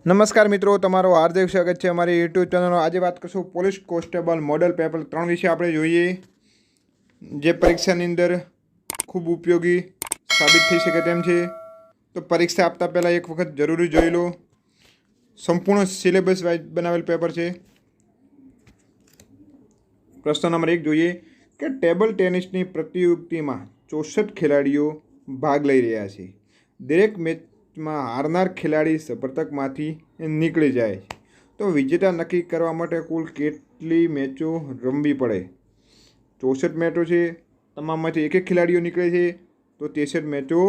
નમસ્કાર મિત્રો, તમારો હાર્દિક સ્વાગત છે અમારી યુટ્યુબ ચેનલનો। આજે વાત કરશું પોલીસ કોન્સ્ટેબલ મોડલ પેપર 3 વિશે આપણે જોઈએ, જે પરીક્ષાની અંદર ખૂબ ઉપયોગી સાબિત થઈ શકે તેમ છે। તો પરીક્ષા આપતા પહેલાં એક વખત જરૂરી જોઈ લો। સંપૂર્ણ સિલેબસ વાઇઝ બનાવેલ પેપર છે। પ્રશ્ન નંબર 1 જોઈએ કે ટેબલ ટેનિસની પ્રતિયોગિતામાં 64 ખેલાડીઓ ભાગ લઈ રહ્યા છે। દરેક મેચમાં હારનાર ખેલાડી સ્પર્ધકમાંથી નીકળી જાય છે, તો વિજેતા નક્કી કરવા માટે કુલ કેટલી મેચો રમવી પડે? 64 મેચો છે, તમામમાંથી એક ખેલાડીઓ નીકળે છે, તો 63 મેચો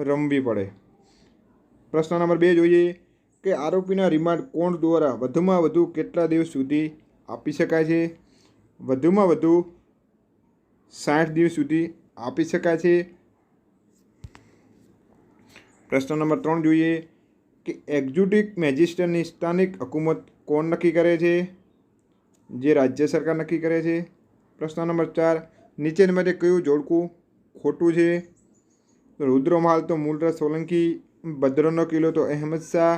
રમવી પડે। પ્રશ્ન નંબર 2 જોઈએ કે આરોપીના રિમાન્ડ કોર્ટ દ્વારા વધુમાં વધુ કેટલા દિવસ સુધી આપી શકાય છે? વધુમાં વધુ 60 દિવસ સુધી આપી શકાય છે। પ્રશ્ન નંબર 3 જોઈએ કે એક્ઝિક્યુટિવ મેજિસ્ટ્રેટની સ્થાનિક હુકુમત કોણ નક્કી કરે છે? જે રાજ્ય સરકાર નક્કી કરે છે। પ્રશ્ન નંબર 4 નીચેનામાંથી કયું જોડકું ખોટું છે? રુદ્રમહાલ તો મૂલરાજ સોલંકી, ભદ્રનો કિલ્લો તો અહેમદ શાહ,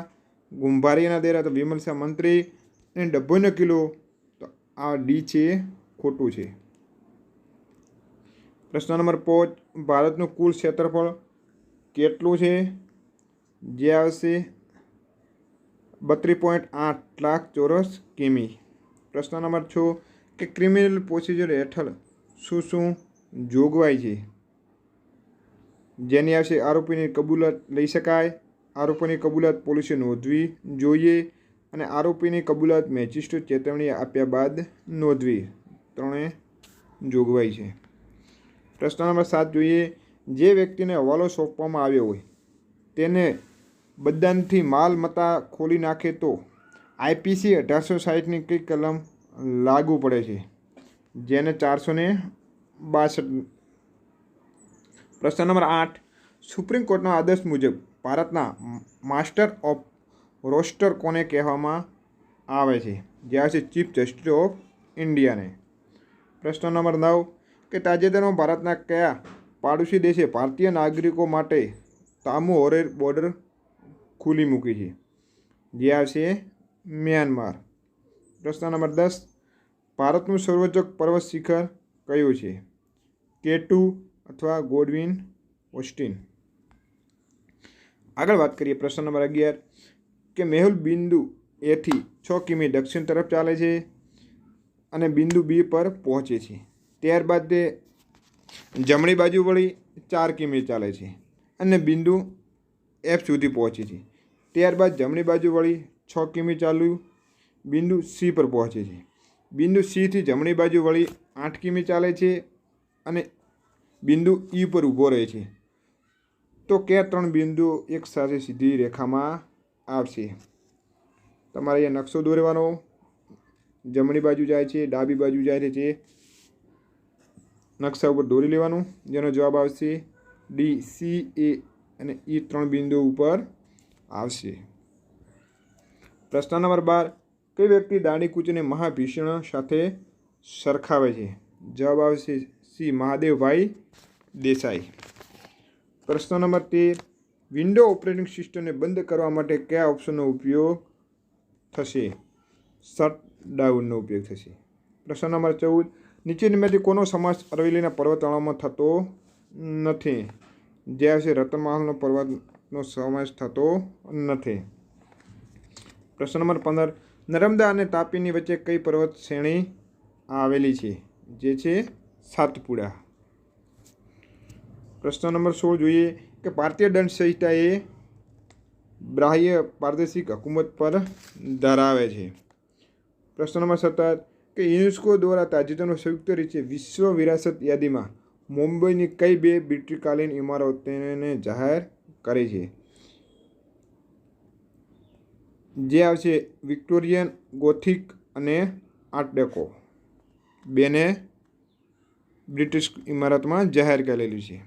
ગુંભારીના દેરા તો વિમલ શાહ મંત્રી, અને ડભોઈનો કિલ્લો તો આ ડી છે ખોટું છે। પ્રશ્ન નંબર 5 ભારતનું કુલ ક્ષેત્રફળ કેટલું છે? જે આવશે 32.8 લાખ ચોરસ કિમી। પ્રશ્ન નંબર 6 કે ક્રિમિનલ પ્રોસિજર હેઠળ શું જોગવાઈ છે? જેની આવશે આરોપીની કબૂલાત લઈ શકાય, આરોપીની કબૂલાત પોલીસે નોંધવી જોઈએ, અને આરોપીની કબૂલાત મેજિસ્ટ્રેટ ચેતવણી આપ્યા બાદ નોંધવી। ત્રણે જોગવાઈ છે। પ્રશ્ન નંબર 7 જોઈએ જે વ્યક્તિને હવાલો સોંપવામાં આવ્યો હોય તેને બદનામથી માલ મત્તા ખોલી નાખે તો આઈપીસી 1860ની કઈ કલમ લાગુ પડે છે? જેને 462। પ્રશ્ન નંબર 8 સુપ્રીમ કોર્ટના આદેશ મુજબ ભારતના માસ્ટર ઓફ રોસ્ટર કોને કહેવામાં આવે છે? જે આવશે ચીફ જસ્ટિસ ઓફ ઇન્ડિયાને। પ્રશ્ન નંબર 9 કે તાજેતરમાં ભારતના કયા પાડોશી દેશે ભારતીય નાગરિકો માટે તામુહોરેર બોર્ડર ખુલ્લી મૂકી છે? જે આવશે મ્યાનમાર। પ્રશ્ન નંબર 10 ભારતનું સર્વોચ્ચ પર્વત શિખર કયું છે? K2 અથવા ગોડવિન ઓસ્ટિન। આગળ વાત કરીએ પ્રશ્ન નંબર 11 કે મેહુલ બિંદુ એથી 6 કિમી દક્ષિણ તરફ ચાલે છે અને બિંદુ બી પર પહોંચે છે, ત્યારબાદ તે જમણી બાજુ વળી 4 કિમી ચાલે છે અને બિંદુ એફ સુધી પહોંચે છે, ત્યારબાદ જમણી બાજુ વળી 6 કિમી ચાલ્યું બિંદુ સી પર પહોંચે છે, બિંદુ સીથી જમણી બાજુ વળી 8 કિમી ચાલે છે અને બિંદુ ઈ પર ઊભો રહે છે, તો કયા 3 બિંદુઓ એક સાથે સીધી રેખામાં આવશે? તમારે અહીંયા નકશો દોરવાનો, જમણી બાજુ જાય છે, ડાબી બાજુ જાય છે, નકશા ઉપર દોરી લેવાનું, જેનો જવાબ આવશે ડી, સી, એ અને ઈ 3 બિંદુઓ ઉપર આવશે। પ્રશ્ન નંબર 12 કઈ વ્યક્તિ દાણી કૂચને મહાભીષણ સાથે સરખાવે છે? જવાબ આવશે સી, મહાદેવભાઈ દેસાઈ। પ્રશ્ન નંબર 13 વિન્ડો ઓપરેટિંગ સિસ્ટમને બંધ કરવા માટે કયા ઓપ્શનનો ઉપયોગ થશે? શટડાઉનનો ઉપયોગ થશે। પ્રશ્ન નંબર 14 નીચેનામાંથી કોનો સમાવેશ અરવલ્લીના પર્વતમાળામાં થતો નથી? જે આવશે રતનમહાલનો પર્વતનો સમાવેશ થતો નથી। પ્રશ્ન નંબર 15 નર્મદા અને તાપીની વચ્ચે કઈ પર્વત શ્રેણી આવેલી છે? જે છે સાતપુડા। પ્રશ્ન નંબર 16 જોઈએ કે ભારતીય દંડ સંહિતા એ બાહ્ય પ્રાદેશિક હુકુમત પર ધરાવે છે। પ્રશ્ન નંબર 17 કે યુનેસ્કો દ્વારા તાજેતરમાં સંયુક્ત રીતે વિશ્વ વિરાસત યાદીમાં મુંબઈની કઈ 2 બ્રિટિશકાલીન ઇમારતોને જાહેર કરી છે? જે આવશે વિક્ટોરિયન, ગોથિક અને આર્ટ ડેકો, બેને બ્રિટિશ ઇમારતમાં જાહેર કરેલી છે।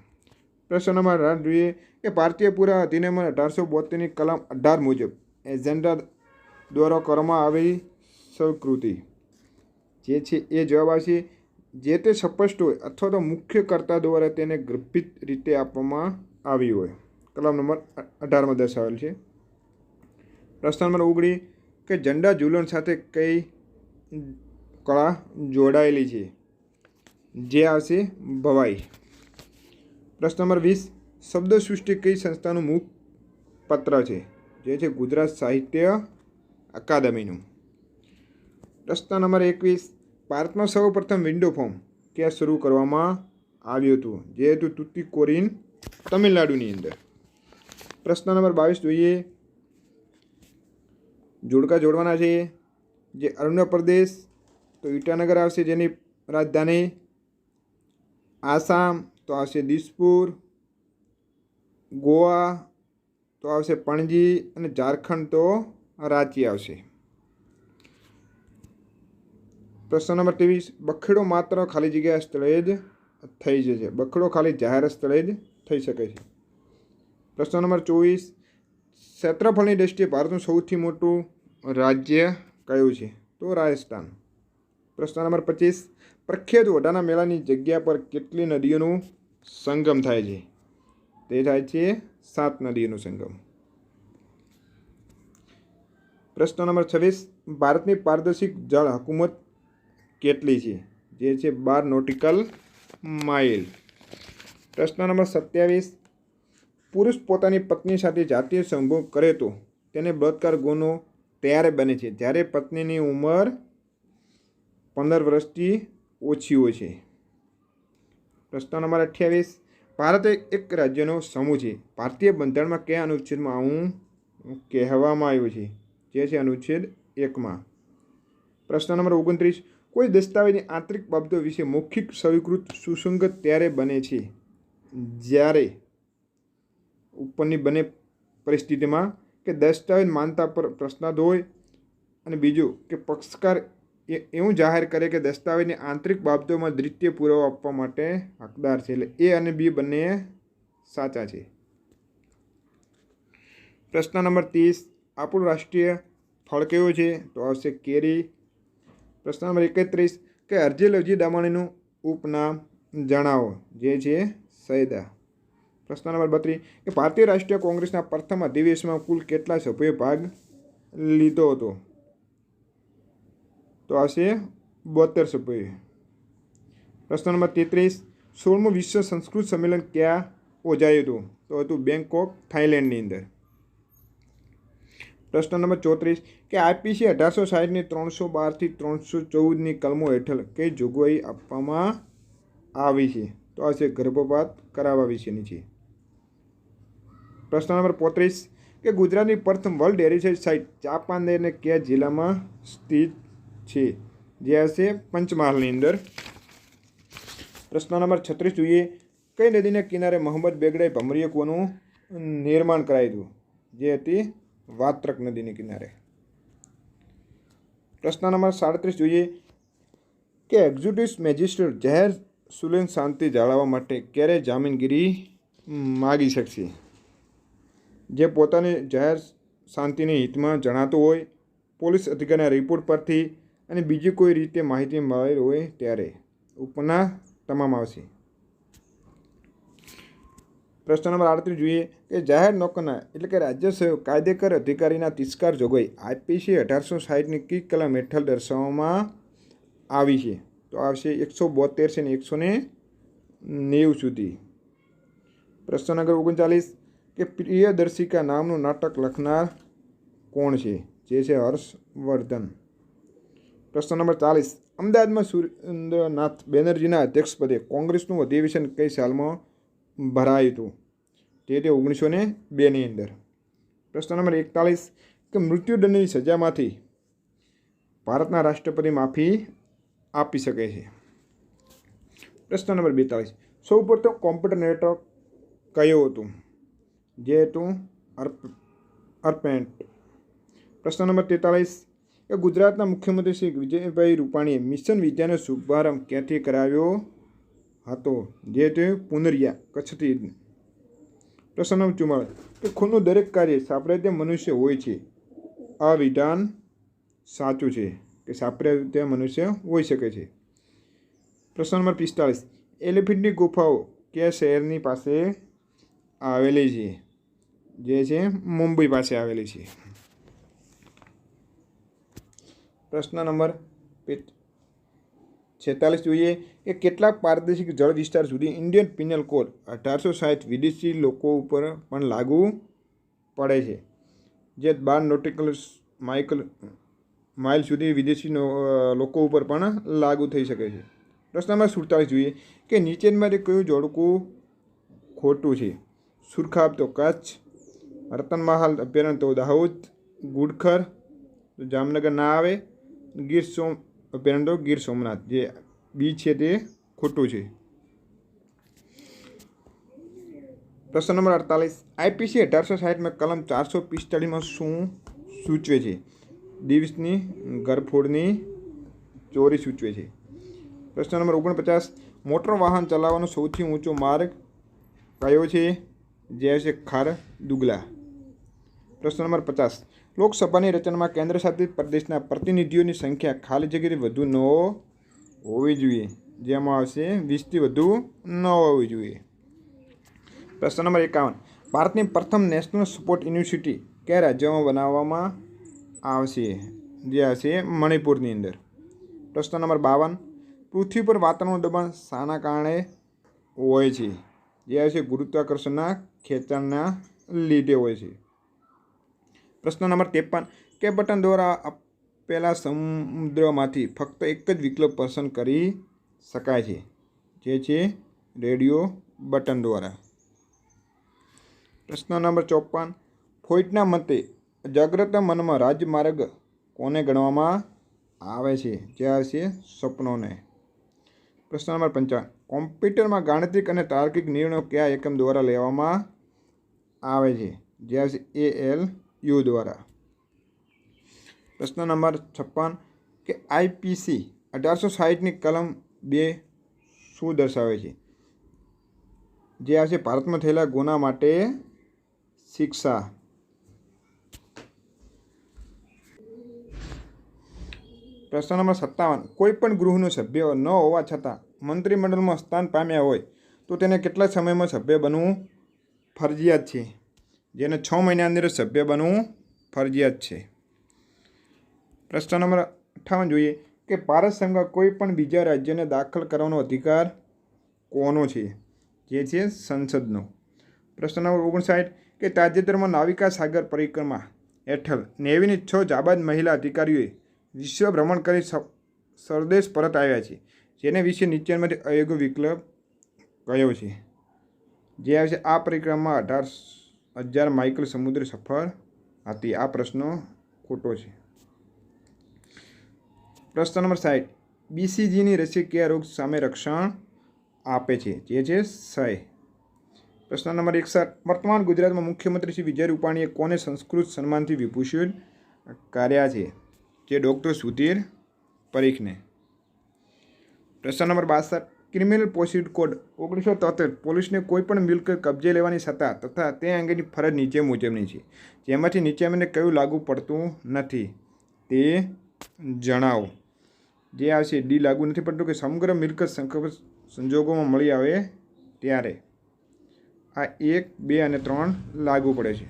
પ્રશ્ન નંબર 18 જોઈએ કે ભારતીય પુરા અધિનિયમ 1872ની કલમ 18 મુજબ એજન્ડા દ્વારા કરવામાં આવેલી સ્વીકૃતિ જે છે એ જવાબ આવશે જે તે સ્પષ્ટ હોય અથવા તો મુખ્ય કર્તા દ્વારા તેને ગર્ભિત રીતે આપવામાં આવી હોય, કલમ નંબર 18માં દર્શાવેલ છે। પ્રશ્ન નંબર 19 કે ઝંડા ઝૂલણ સાથે કઈ કળા જોડાયેલી છે? જે આવશે ભવાઈ. પ્રશ્ન નંબર 20 શબ્દ સૃષ્ટિ કઈ સંસ્થાનું મુખપત્ર છે? જે છે ગુજરાત સાહિત્ય અકાદમીનું. પ્રશ્ન નંબર 21 ભારતમાં સૌપ્રથમ વિન્ડો ફોર્મ ક્યાં શરૂ કરવામાં આવ્યું હતું? જે હતું તુતિકોરીન તમિલનાડુની અંદર. પ્રશ્ન નંબર 22 જોઈએ. જોડકા જોડવાના છે. જે અરુણાચલ પ્રદેશ તો ઈટાનગર આવશે જેની રાજધાની. આસામ તો આવશે દિસપુર. ગોવા તો આવશે પણજી અને ઝારખંડ તો રાંચી આવશે. પ્રશ્ન નંબર 23 બખેડો માત્ર ખાલી જગ્યા સ્થળે જ થઈ જશે. બખેડો ખાલી જાહેર સ્થળે જ થઈ શકે છે. પ્રશ્ન નંબર 24 ક્ષેત્રફળની દ્રષ્ટિએ ભારતનું સૌથી મોટું રાજ્ય કયું છે? તો રાજસ્થાન. પ્રશ્ન નંબર 25 પ્રખ્યાત વડાના મેળાની જગ્યા પર કેટલી નદીઓનું સંગમ થાય છે? તે થાય છે 7 નદીઓનું સંગમ. પ્રશ્ન નંબર 26 ભારતની પારદર્શિક જળ હકુમત કેટલી છે? જે છે 12 નોટિકલ માઇલ. પ્રશ્ન નંબર 27 પુરુષ પોતાની પત્ની સાથે જાતીય સંભોગ કરે તો તેને બળાત્કાર ગુનો ત્યારે બને છે જ્યારે પત્નીની ઉંમર 15 વર્ષથી ઓછી હોય છે. પ્રશ્ન નંબર 28 ભારત એક રાજ્યનો સમૂહ છે. ભારતીય બંધારણમાં કયા અનુચ્છેદમાં આવું કહેવામાં આવ્યું છે? જે છે અનુચ્છેદ 1માં. પ્રશ્ન નંબર 29 કોઈ દસ્તાવેજની આંતરિક બાબતો વિશે મૌખિક સ્વીકૃત સુસંગત ત્યારે બને છે જ્યારે ઉપરની બંને પરિસ્થિતિમાં કે દસ્તાવેજ માનતા પર પ્રશ્નાર્થ હોય અને બીજું કે પક્ષકાર એવું જાહેર કરે કે દસ્તાવેજની આંતરિક બાબતોમાં દ્વિતીય પુરાવો આપવા માટે હકદાર છે. એટલે એ અને બી બંને સાચા છે. પ્રશ્ન નંબર 30 આપણું રાષ્ટ્રીય ફળ કેવું છે? તો આવશે કેરી. પ્રશ્ન નંબર 31 કે અરજી દામાણીનું ઉપનામ જણાવો. જે છે સૈદા. પ્રશ્ન નંબર 32 કે ભારતીય રાષ્ટ્રીય કોંગ્રેસના પ્રથમ અધિવેશનમાં કુલ કેટલા સભ્યોએ ભાગ લીધો હતો? તો આવશે 72 સભ્યોએ. પ્રશ્ન નંબર 33 16મું વિશ્વ સંસ્કૃત સંમેલન ક્યાં યોજાયું હતું? તો હતું બેંકોક થાઈલેન્ડની અંદર. પ્રશ્ન નંબર 34 કે આઈપીસી 1860ની 312થી 314ની કલમો હેઠળ કઈ જોગવાઈ આપવામાં આવી છે? તો આવશે ગર્ભપાત કરાવવા વિશેની છે. પ્રશ્ન નંબર 35 કે ગુજરાતની પ્રથમ વર્લ્ડ હેરિટેજ સાઇટ ચાંપાનેરને કયા જિલ્લામાં સ્થિત છે? જે હશે પંચમહાલની અંદર. પ્રશ્ન નંબર 36 જોઈએ. કઈ નદીના કિનારે મોહમ્મદ બેગડાએ ભમરીયા કૂવાનું નિર્માણ કરાવ્યું હતું? જે હતી વાત્રક નદીની કિનારે. પ્રશ્ન નંબર 37 જોઈએ કે એક્ઝિક્યુટિવ મેજિસ્ટ્રેટ જાહેર સુલેન શાંતિ જાળવવા માટે ક્યારે જામીનગીરી માગી શકશે? જે પોતાની જાહેર શાંતિની હિતમાં જણાતું હોય, પોલીસ અધિકારીના રિપોર્ટ પરથી અને બીજી કોઈ રીતે માહિતી મળેલ હોય ત્યારે. ઉપરના તમામ આવશે. પ્રશ્ન નંબર 38 જોઈએ કે જાહેર નોકરના એટલે કે રાજ્ય કાયદેકર અધિકારીના તિરસ્કાર જોગવાઈ આઈપીસી 1860ની કઈ કલમ હેઠળ દર્શાવવામાં આવી છે? તો આવશે 172 ને 190 સુધી. પ્રશ્ન નંબર 39 કે પ્રિયદર્શિકા નામનું નાટક લખનાર કોણ છે? જે છે હર્ષવર્ધન. પ્રશ્ન નંબર 40 અમદાવાદમાં સુરેન્દ્રનાથ બેનર્જીના અધ્યક્ષપદે કોંગ્રેસનું અધિવેશન કઈ સાલમાં ભરાયું હતું? તે 1902ની અંદર. પ્રશ્ન નંબર 41 કે મૃત્યુદંડની સજામાંથી ભારતના રાષ્ટ્રપતિ માફી આપી શકે છે? પ્રશ્ન નંબર 42 સૌપ્રથમ કોમ્પ્યુટર નેટવર્ક કયું હતું? જે હતું અર્પેન્ટ. પ્રશ્ન નંબર 43 કે ગુજરાતના મુખ્યમંત્રી શ્રી વિજયભાઈ રૂપાણીએ મિશન વિદ્યાનો શુભારંભ ક્યાંથી કરાવ્યો હતો? જે તે પુનરિયા કચ્છથી. પ્રશ્ન નંબર 44 કે ખૂનનું દરેક કાર્ય સાંભળે તે મનુષ્ય હોય છે. આ વિધાન સાચું છે કે સાંભળે તે મનુષ્ય હોઈ શકે છે. પ્રશ્ન નંબર 45 એલિફન્ટની ગુફાઓ કયા શહેરની પાસે આવેલી છે? જે છે મુંબઈ પાસે આવેલી છે. પ્રશ્ન નંબર 46 જોઈએ કે કેટલાક પારદર્શક જળ વિસ્તાર સુધી ઇન્ડિયન પિનલ કોડ 1860 વિદેશી લોકો ઉપર પણ લાગુ પડે છે, જે 12 નોટિકલ માઇલ સુધી વિદેશી લોકો ઉપર પણ લાગુ થઈ શકે છે. પ્રશ્ન નંબર 47 જોઈએ કે નીચેનામાંથી કયું જોડકું ખોટું છે? સુરખાબ તો કચ્છ, રતનમહાલ અભયારણ્ય તો દાહોદ, ગુડખર તો જામનગર ના આવે, ગીર અભયારણ્ય તો ગીર સોમનાથ. જે બી છે તે ખોટું છે. પ્રશ્ન નંબર 48 આઈપીસી 1860 કલમ 445 શું સૂચવે છે? દિવસની ઘરફોડની ચોરી સૂચવે છે. પ્રશ્ન નંબર 49 મોટર વાહન ચલાવવાનો સૌથી ઊંચો માર્ગ કયો છે? જે છે ખારદુગલા. પ્રશ્ન નંબર 50 લોકસભાની રચનામાં કેન્દ્રશાસિત પ્રદેશના પ્રતિનિધિઓની સંખ્યા ખાલી જગ્યાથી વધુ ન હોવી જોઈએ. જેમાં આવશે 20થી વધુ ન હોવી જોઈએ. પ્રશ્ન નંબર 51 ભારતની પ્રથમ નેશનલ સ્પોર્ટ યુનિવર્સિટી કયા રાજ્યમાં બનાવવામાં આવશે? જે હશે મણિપુરની અંદર. પ્રશ્ન નંબર 52 પૃથ્વી પર વાતાવરણનું દબાણ શાના કારણે હોય છે? જે હશે ગુરુત્વાકર્ષણના ખેંચાણના લીધે હોય છે. પ્રશ્ન નંબર 53 કે બટન દ્વારા આપેલા સમુદ્રમાંથી ફક્ત એક જ વિકલ્પ પસંદ કરી શકાય છે? જે છે રેડિયો બટન દ્વારા. પ્રશ્ન નંબર 54 ફોઇટના મતે જાગ્રત મનમાં રાજમાર્ગ કોને ગણવામાં આવે છે? જે હશે સપનોને. પ્રશ્ન નંબર 55 કોમ્પ્યુટરમાં ગાણિતિક અને તાર્કિક નિર્ણયો કયા એકમ દ્વારા લેવામાં આવે છે? જે હશે ALU દ્વારા. પ્રશ્ન નંબર 56 કે આઈપીસી 1860ની કલમ 2 શું દર્શાવે છે? જે હશે ભારતમાં થયેલા ગુના માટે શિક્ષા. પ્રશ્ન નંબર 57 કોઈ પણ ગૃહનો સભ્ય ન હોવા છતાં મંત્રીમંડળમાં સ્થાન પામ્યા હોય તો તેને કેટલા સમયમાં સભ્ય બનવું ફરજિયાત છે? જેને 6 મહિના અંદર સભ્ય બનવું ફરજિયાત છે. પ્રશ્ન નંબર 58 જોઈએ કે ભારત સંઘમાં કોઈ પણ બીજા રાજ્યને દાખલ કરવાનો અધિકાર કોનો છે? જે છે સંસદનો. પ્રશ્ન નંબર 59 કે તાજેતરમાં નાવિકા સાગર પરિક્રમા હેઠળ નેવીની 6 જાબાદ મહિલા અધિકારીઓએ વિશ્વ ભ્રમણ કરી સ્વદેશ પરત આવ્યા છે. જેને વિશે નીચેનામાંથી અયોગ્ય વિકલ્પ કયો છે? જે આવશે આ પરિક્રમા 18,000 માઇલ સમુદ્ર સફર હતી. આ પ્રશ્નો ખોટો છે. પ્રશ્ન નંબર 60 BCGની રસી કયા રોગ સામે રક્ષણ આપે છે? જે છે ક્ષય. પ્રશ્ન નંબર 61 વર્તમાન ગુજરાતમાં મુખ્યમંત્રી શ્રી વિજય રૂપાણીએ કોને સંસ્કૃત સન્માનથી વિભૂષિત કર્યા છે? જે ડૉક્ટર સુધીર પરીખને. પ્રશ્ન નંબર 62 ક્રિમિનલ પ્રોસિડ કોડ 1973 પોલીસને કોઈપણ મિલકત કબજે લેવાની સત્તા તથા તે અંગેની ફરજ નીચે મુજબની છે. જેમાંથી નીચેમાંને કયું લાગુ પડતું નથી તે જણાવો. જે આવશે ડી લાગુ નથી પડતું કે સમગ્ર મિલકત સંજોગોમાં મળી આવે ત્યારે. આ 1, 2 અને 3 લાગુ પડે છે.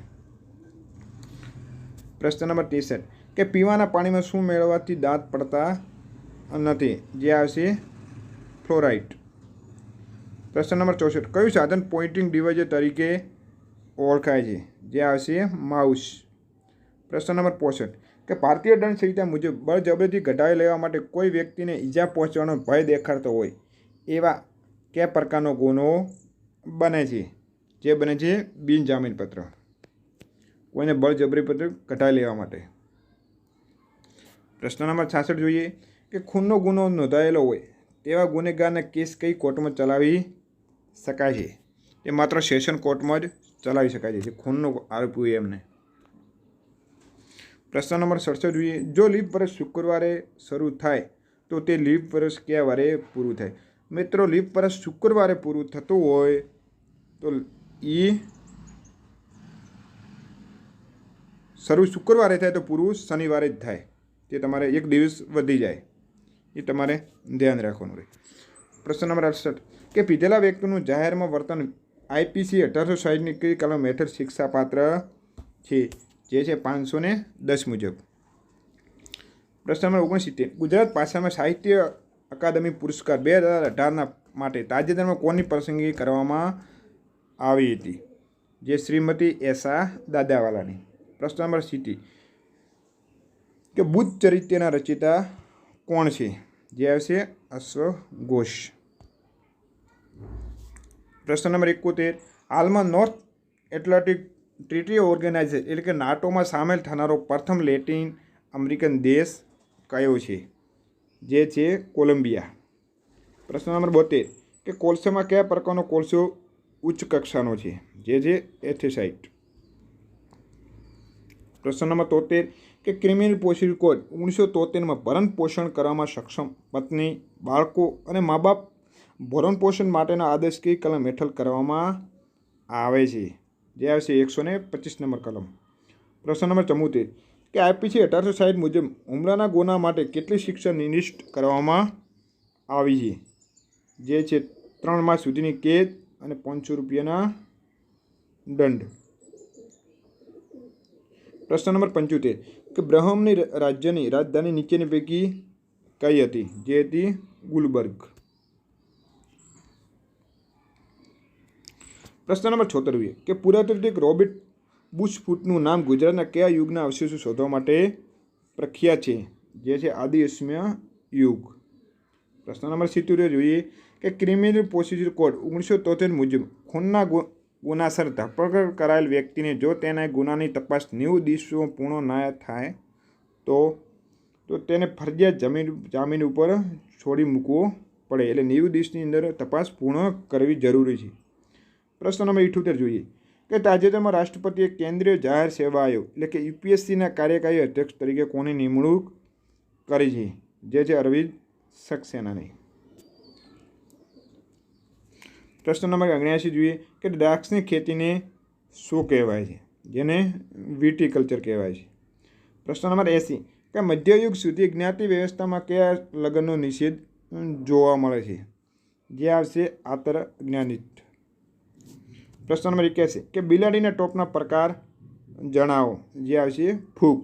પ્રશ્ન નંબર 63 કે પીવાના પાણીમાં શું મેળવવાથી દાંત પડતા નથી? જે આવશે ફ્લોરાઇડ. પ્રશ્ન નંબર 64 કયું સાધન પોઇન્ટિંગ ડિવાઇસ તરીકે ઓળખાય છે? જે આવશે માઉસ. પ્રશ્ન નંબર 65 કે ભારતીય દંડ સંહિતા મુજબ બળજબરીથી ઘટાડી લેવા માટે કોઈ વ્યક્તિને ઈજા પહોંચવાનો ભય દેખાડતો હોય એવા કયા પ્રકારનો ગુનો બને છે? જે બને છે બિનજામીનપત્ર. કોઈને બળજબરીપૂર્વક ઘટાડી લેવા માટે. પ્રશ્ન નંબર 66 જોઈએ કે ખૂનનો ગુનો નોંધાયેલો હોય તેવા ગુનેગારના કેસ કઈ કોર્ટમાં ચલાવી શકાય છે? એ માત્ર સેશન કોર્ટમાં જ ચલાવી શકાય છે. ખૂનનો આરોપી હોય એમને. પ્રશ્ન નંબર 67 જોઈએ જો લીપ વર્ષ શુક્રવારે શરૂ થાય તો તે લીપ વર્ષ કયા વારે પૂરું થાય? મિત્રો લીપ વર્ષ શુક્રવારે પૂરું થતું હોય તો એ શરૂ શુક્રવારે થાય તો પૂરું શનિવારે જ થાય. તે તમારે એક દિવસ વધી જાય. એ તમારે ધ્યાન રાખવાનું રહે. પ્રશ્ન નંબર 68 કે પીધેલા વ્યક્તિનું જાહેરમાં વર્તન આઈપીસી 1860ની કઈ કલમ હેઠળ શિક્ષાપાત્ર છે? જે છે 510 મુજબ. પ્રશ્ન નંબર 69 ગુજરાત ભાષામાં સાહિત્ય અકાદમી પુરસ્કાર 2018 માટે તાજેતરમાં કોની પસંદગી કરવામાં આવી હતી? જે શ્રીમતી એસા દાદાવાલાની. પ્રશ્ન નંબર 70 કે બુદ્ધ ચરિત્રના રચયિતા કોણ છે? જે આવશે અશ્વઘોષ. પ્રશ્ન નંબર 71 હાલમાં નોર્થ એટલાન્ટિક ટ્રીટી ઓર્ગેનાઇઝેશન એટલે કે નાટોમાં સામેલ થનારો પ્રથમ લેટિન અમેરિકન દેશ કયો છે? જે છે કોલંબિયા. પ્રશ્ન નંબર 72 કે કોલસામાં કયા પ્રકારનો કોલસો ઉચ્ચ કક્ષાનો છે? જે છે એથેસાઇટ. પ્રશ્ન નંબર 73 કે ક્રિમિનલ પ્રોસિડર કોડ 1973માં ભરણ પોષણ કરવામાં સક્ષમ પત્ની, બાળકો અને મા બાપ ભરણ પોષણ માટેના આદેશ કઈ કલમ હેઠળ કરવામાં આવે છે? જે આવશે 125 નંબર કલમ. પ્રશ્ન નંબર 74 કે આઈપીસી 1860 મુજબ હુમલાના ગુના માટે કેટલી શિક્ષા નિર્દિષ્ટ કરવામાં આવી છે? જે છે 3 માસ સુધીની કેદ અને 500 રૂપિયાના દંડ. પ્રશ્ન નંબર 75 કે બ્રહ્મની રાજ્યની રાજધાની નીચેની પૈકી કઈ હતી? જે હતી ગુલબર્ગ. પ્રશ્ન નંબર 76 કે પુરાતત્વિક રોબર્ટ બુશફૂટનું નામ ગુજરાતના કયા યુગના અવશેષો શોધવા માટે પ્રખ્યાત છે? જે છે આદિ અશ્મ્ય યુગ. પ્રશ્ન નંબર 77 જોઈએ કે ક્રિમિનલ પ્રોસિજર કોડ 1973 મુજબ ખૂનના ગુનાસર ધરપકડ કરાયેલ વ્યક્તિને જો તેના ગુનાની તપાસ 90 દિવસોમાં પૂર્ણ ન થાય તો તેને ફરજિયાત જામીન ઉપર છોડી મૂકવો પડે. એટલે 90 દિવસની અંદર તપાસ પૂર્ણ કરવી જરૂરી છે. પ્રશ્ન નંબર 78 જોઈએ કે તાજેતરમાં રાષ્ટ્રપતિએ કેન્દ્રીય જાહેર સેવા આયોગ એટલે કે યુપીએસસીના કાર્યકારી અધ્યક્ષ તરીકે કોની નિમણૂક કરી છે? જે છે અરવિંદ સક્સેનાની. પ્રશ્ન નંબર 79 જોઈએ કે દ્રાક્ષની ખેતીને શું કહેવાય છે? જેને વિટીકલ્ચર કહેવાય છે. પ્રશ્ન નંબર 80 કે મધ્યયુગ સુધી જ્ઞાતિ વ્યવસ્થામાં કયા લગ્નનો નિષેધ જોવા મળે છે? જે આવશે આંતર જ્ઞાનિત. પ્રશ્ન નંબર 81 કે બિલાડીના ટોપના પ્રકાર જણાવો. જે આવશે ફૂગ.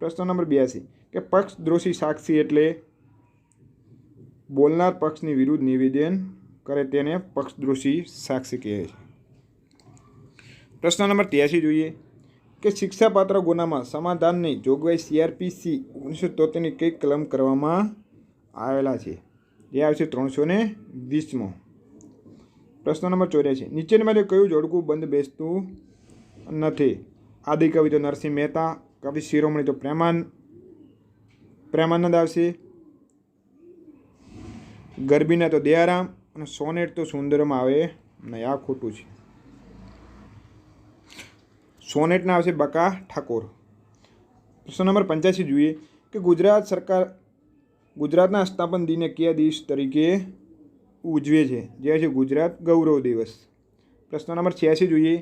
પ્રશ્ન નંબર 82 કે પક્ષદ્રોષી સાક્ષી એટલે બોલનાર પક્ષની વિરુદ્ધ નિવેદન કરે તેને પક્ષદ્રોષી સાક્ષી કહે છે. પ્રશ્ન નંબર 83 જોઈએ કે શિક્ષાપાત્ર ગુનામાં સમાધાનની જોગવાઈ સીઆરપીસી 1973ની કઈ કલમ કરવામાં આવેલા છે? જે આવશે 320માં. પ્રશ્ન નંબર 84 નીચેનામાંથી કયું જોડકું બંધ બેસતું નથી? આદિ કવિ તો નરસિંહ મહેતા, કવિ શિરોમણી તો પ્રેમાનંદ આવશે, ગરબીના તો દયારામ અને સોનેટ તો સુંદરમાં આવે નહીં. આ ખોટું છે. સોનેટના આવશે બકા ઠાકોર. પ્રશ્ન નંબર 85 જોઈએ કે ગુજરાત સરકાર ગુજરાતના સ્થાપન દિને કયા દિવસ તરીકે ઉજવે છે? જે છે ગુજરાત ગૌરવ દિવસ. પ્રશ્ન નંબર 86 જોઈએ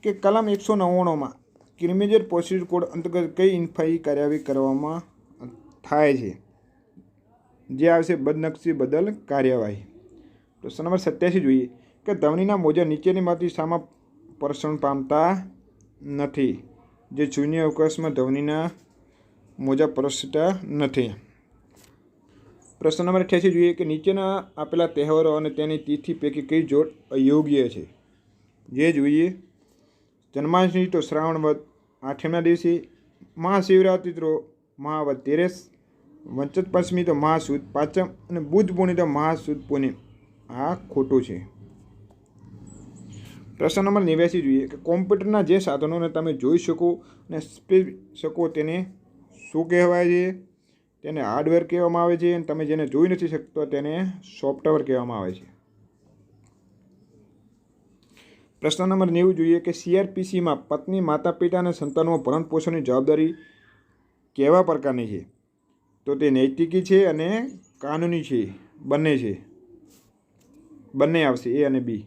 કે કલમ 199માં ક્રિમિનલ પ્રોસિજર કોડ અંતર્ગત કઈ ઇન્ફાઈ કાર્યવાહી કરવામાં થાય છે? જે આવશે બદનક્ષી બદલ કાર્યવાહી. પ્રશ્ન નંબર 87 જોઈએ કે ધવનીના મોજા નીચેનીમાંથી શામાં પરસણ પામતા નથી? જે શૂન્ય અવકાશમાં ધવનીના મોજા પરસતા નથી. પ્રશ્ન નંબર 88 જોઈએ કે નીચેના આપેલા તહેવારો અને તેની તિથિ પૈકી કઈ જોડ અયોગ્ય છે? જે જોઈએ જન્માષ્ટમી તો શ્રાવણ વદ 8મના દિવસે, મહાશિવરાત્રિ તો મહાવદ 13, વંચત પંચમી તો મહાસુદ 5 અને બુદ્ધ પૂર્ણિમ તો મહાસુદ પૂર્ણિમ. આ ખોટું છે. પ્રશ્ન નંબર 89 જોઈએ કે કોમ્પ્યુટરના જે સાધનોને તમે જોઈ શકો અને સ્પેસ શકો તેને શું કહેવાય છે? તેને હાર્ડવેર કહેવામાં આવે છે અને તમે જેને જોઈ નથી શકતો તેને સોફ્ટવેર કહેવામાં આવે છે. પ્રશ્ન નંબર 90 જોઈએ કે સીઆરપીસીમાં પત્ની, માતા પિતા અને સંતાનોમાં ભરણ પોષણની જવાબદારી કેવા પ્રકારની છે? તો તે નૈતિકી છે અને કાનૂની છે. બંને આવશે, એ અને બી.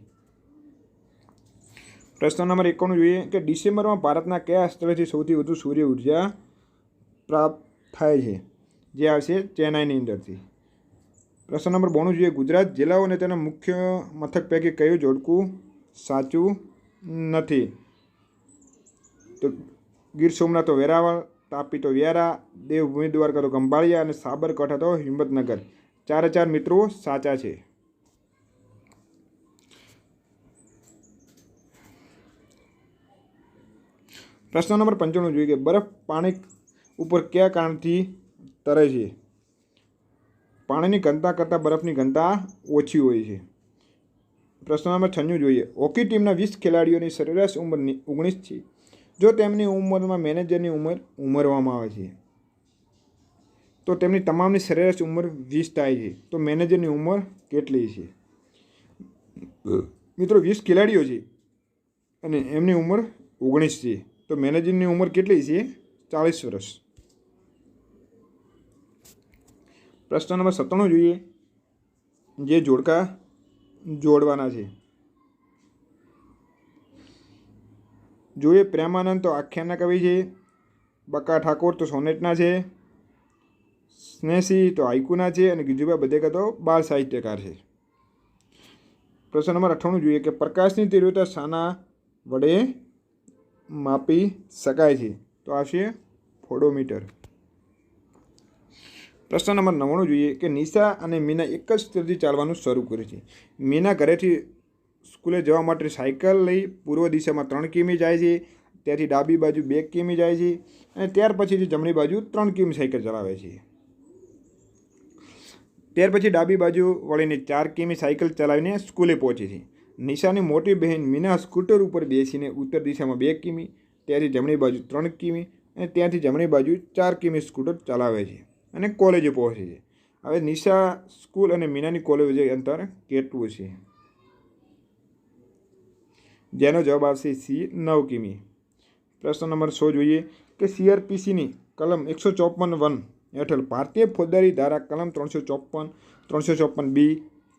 પ્રશ્ન નંબર 91 જોઈએ કે ડિસેમ્બરમાં ભારતના કયા સ્થળેથી સૌથી વધુ સૂર્ય ઉર્જા પ્રાપ્ત થાય છે? જે આવશે ચેન્નાઈની અંદરથી. પ્રશ્ન નંબર 92 જોઈએ ગુજરાત જિલ્લાઓ અને તેના મુખ્ય મથક પૈકી કયું જોડકું સાચું નથી? તો ગીર સોમનાથ તો વેરાવળ, તાપી તો વ્યારા, દેવભૂમિ દ્વારકા તો ખંભાળિયા અને સાબરકાંઠા તો હિંમતનગર. 4 મિત્રો સાચા છે. પ્રશ્ન નંબર 95 જોઈએ કે બરફ પાણી ઉપર કયા કારણથી તરે છે? પાણીની ઘનતા કરતાં બરફની ઘનતા ઓછી હોય છે. પ્રશ્ન નંબર 96 જોઈએ. હોકી ટીમના 20 ખેલાડીઓની સરેરાશ ઉંમર 19 છે. જો તેમની ઉંમરમાં મેનેજરની ઉંમર ઉમેરવામાં આવે છે તો તેમની તમામની સરેરાશ ઉંમર 20 થાય છે. તો મેનેજરની ઉંમર કેટલી છે? મિત્રો 20 ખેલાડીઓ છે અને એમની ઉંમર 19 છે. તો મેનેજરની ઉંમર કેટલી છે? 40 વર્ષ. પ્રશ્ન નંબર 97 જોઈએ. જે જોડકા જોડવાના છે જોઈએ. પ્રેમાનંદ તો આખ્યાનના કવિ છે. બકા ઠાકોર તો સોનેટના છે. સ્નેહસિંહ તો હાઇકુના છે. અને ગીજુભાઈ બધેકા તો બાળ સાહિત્યકાર છે. પ્રશ્ન નંબર 98 જોઈએ કે પ્રકાશની તીવ્રતા શાના વડે માપી શકાય છે? તો આવશે ફોટોમીટર. પ્રશ્ન નંબર 99 જોઈએ કે નિશા અને મીના એક જ સ્તરથી ચાલવાનું શરૂ કરે છે. મીના ઘરેથી સ્કૂલે જવા માટે સાયકલ લઈ પૂર્વ દિશામાં 3 કિમી જાય છે. ત્યાંથી ડાબી બાજુ 2 કિમી જાય છે અને ત્યાર પછીથી જમણી બાજુ 3 કિમી સાયકલ ચલાવે છે. ત્યાર પછી ડાબી બાજુ વળીને 4 કિમી સાયકલ ચલાવીને સ્કૂલે પહોંચે છે. નિશાની મોટી બહેન મીના સ્કૂટર ઉપર બેસીને ઉત્તર દિશામાં 2 કિમી, ત્યાંથી જમણી બાજુ 3 કિમી અને ત્યાંથી જમણી બાજુ 4 કિમી સ્કૂટર ચલાવે છે અને કોલેજે પહોંચે છે. હવે નિશા સ્કૂલ અને મીનાની કોલેજ વચ્ચે અંતર કેટલું છે? જેનો જવાબ આવશે સી 9 કિમી. પ્રશ્ન નંબર 100 જોઈએ કે CRPCની કલમ 154(1) હેઠળ ભારતીય ફોજદારી ધારા કલમ 354, 354B,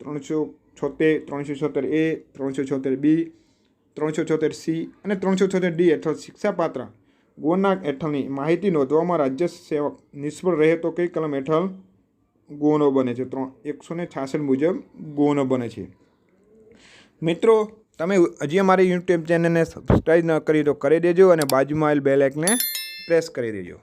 376, 376A, 376B, 376C અને 376D હેઠળ શિક્ષાપાત્ર ગુના હેઠળની માહિતી નોંધવામાં રાજ્ય સેવક નિષ્ફળ રહે તો કઈ કલમ હેઠળ ગુનો બને છે? 166 મુજબ ગુનો બને છે. મિત્રો તમે હજી અમારી યુટ્યુબ ચેનલને સબસ્ક્રાઈબ ન કરી તો કરી દેજો અને બાજુમાં આવેલ બેલ આઇકનને પ્રેસ કરી દેજો.